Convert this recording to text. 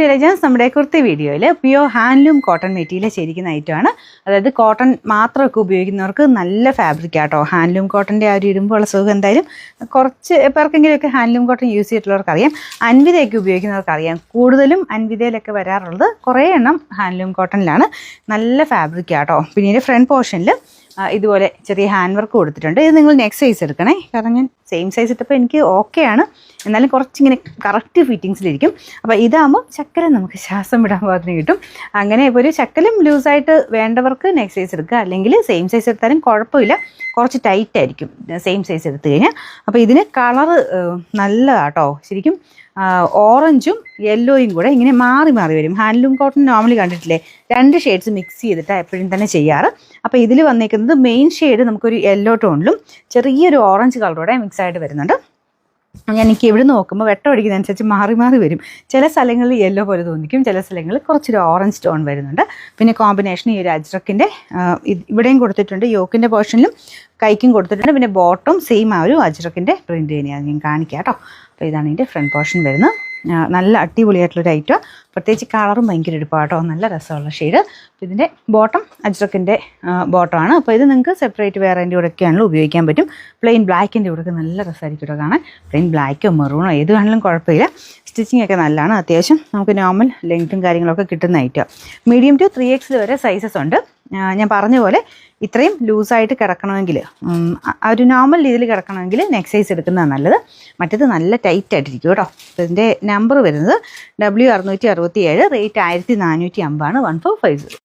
To legends. നമ്മുടെ കുർത്തി വീഡിയോയിൽ pure handloom cotton material ശരിക്കുന്ന ഐറ്റമാണ്. അതായത് കോട്ടൺ മാത്രമൊക്കെ ഉപയോഗിക്കുന്നവർക്ക് നല്ല ഫാബ്രിക് ആട്ടോ. ഹാൻഡ്ലൂം കോട്ടൻ്റെ ആ ഒരു ഇടുമ്പോൾ സുഖം എന്തായാലും കുറച്ച് പേർക്കെങ്കിലുമൊക്കെ ഹാൻഡ്ലൂം കോട്ടൺ യൂസ് ചെയ്തിട്ടുള്ളവർക്ക് അറിയാം. അൻവിതയൊക്കെ ഉപയോഗിക്കുന്നവർക്ക് അറിയാം. കൂടുതലും അൻവിതയിലൊക്കെ വരാറുള്ളത് കുറേ എണ്ണം ഹാൻഡ്ലൂം കോട്ടണിലാണ്. നല്ല ഫാബ്രിക് ആട്ടോ. പിന്നീട് ഫ്രണ്ട് പോർഷനിൽ ഇതുപോലെ ചെറിയ ഹാൻഡ് വർക്ക് കൊടുത്തിട്ടുണ്ട്. ഇത് നിങ്ങൾ നെക്സ്റ്റ് സൈസ് എടുക്കണേ. കാരണം ഞാൻ സെയിം സൈസ് ഇട്ടപ്പോൾ എനിക്ക് ഓക്കെയാണ്, എന്നാലും കുറച്ചിങ്ങനെ കറക്റ്റ് ഫിറ്റിങ്സിലിരിക്കും. അപ്പോൾ ഇതാകുമ്പോൾ ചക്കരം നമുക്ക് ശ്വാസം വിടാൻ പാകത്തിന് കിട്ടും. അങ്ങനെ ഇപ്പോൾ ഒരു ചക്കലും ലൂസായിട്ട് വേണ്ടവർക്ക് നെക്സ്റ്റ് സൈസ് എടുക്കുക, അല്ലെങ്കിൽ സെയിം സൈസ് എടുത്താലും കുഴപ്പമില്ല, കുറച്ച് ടൈറ്റ് ആയിരിക്കും സെയിം സൈസ് എടുത്തു കഴിഞ്ഞാൽ. അപ്പോൾ ഇതിന് കളറ് നല്ലതാട്ടോ. ശരിക്കും ഓറഞ്ചും യെല്ലോയും കൂടെ ഇങ്ങനെ മാറി മാറി വരും. ഹാൻഡ്ലൂം കോട്ടൺ നോർമലി കണ്ടിട്ടില്ലേ, 2 ഷെയ്ഡ്സ് മിക്സ് ചെയ്തിട്ടാണ് എപ്പോഴും തന്നെ ചെയ്യാറ്. അപ്പോൾ ഇതിൽ വന്നേക്കുന്നത് മെയിൻ ഷെയ്ഡ് നമുക്കൊരു യെല്ലോ ടോണിലും ചെറിയൊരു ഓറഞ്ച് കളറോടെ മിക്സ് ആയിട്ട് വരുന്നുണ്ട്. എനിക്ക് ഇവിടെ നോക്കുമ്പോൾ വെട്ടം അടിക്കുന്നതനുസരിച്ച് മാറി മാറി വരും. ചില സ്ഥലങ്ങളിൽ യെല്ലോ പോലെ തോന്നിക്കും, ചില സ്ഥലങ്ങളിൽ കുറച്ചൊരു ഓറഞ്ച് ടോൺ വരുന്നുണ്ട്. പിന്നെ കോമ്പിനേഷൻ ഈ ഒരു അജ്രക്കിൻ്റെ ഇവിടെയും കൊടുത്തിട്ടുണ്ട്, യോക്കിൻ്റെ പോർഷനിലും കൈക്കും കൊടുത്തിട്ടുണ്ട്. പിന്നെ ബോട്ടം സെയിം ആ ഒരു അജ്രക്കിൻ്റെ പ്രിൻറ്റ് തന്നെയാണ് ഞാൻ കാണിക്കാം കേട്ടോ. അപ്പോൾ ഇതാണ് ഇതിൻ്റെ ഫ്രണ്ട് പോർഷൻ വരുന്നത്. നല്ല അടിപൊളിയായിട്ടുള്ളൊരു ഐറ്റം. പ്രത്യേകിച്ച് കളറും ഭയങ്കര എടുപ്പാട്ടോ, നല്ല രസമുള്ള ഷെയ്ഡ്. അപ്പോൾ ഇതിൻ്റെ ബോട്ടം അജ്രക്കിൻ്റെ ബോട്ടമാണ്. അപ്പോൾ ഇത് നിങ്ങൾക്ക് സെപ്പറേറ്റ് വേറെ എൻ്റെ കൂടെയൊക്കെയാണല്ലോ ഉപയോഗിക്കാൻ പറ്റും. പ്ലെയിൻ ബ്ലാക്കിൻ്റെ കൂടെ നല്ല രസമായിരിക്കും കേട്ടോ കാണാൻ. പ്ലെയിൻ ബ്ലാക്കോ മെറൂണോ ഏത് വേണമെങ്കിലും കുഴപ്പമില്ല. സ്റ്റിച്ചിങ് ഒക്കെ നല്ലതാണ്. അത്യാവശ്യം നമുക്ക് നോർമൽ ലെങ്ത്തും കാര്യങ്ങളൊക്കെ കിട്ടുന്ന ഐറ്റം. മീഡിയം ടു 3XL വരെ സൈസസ് ഉണ്ട്. ഞാൻ പറഞ്ഞ പോലെ ഇത്രയും ലൂസായിട്ട് കിടക്കണമെങ്കിൽ, ആ ഒരു നോർമൽ രീതിയിൽ കിടക്കണമെങ്കിൽ നെക്സ്റ്റ് സൈസ് എടുക്കുന്നതാണ് നല്ലത്. മറ്റേത് നല്ല ടൈറ്റ് ആയിട്ടിരിക്കും കേട്ടോ. അപ്പോൾ ഇതിൻ്റെ നമ്പർ വരുന്നത് W667, റേറ്റ് 1450 ആണ്, 1450.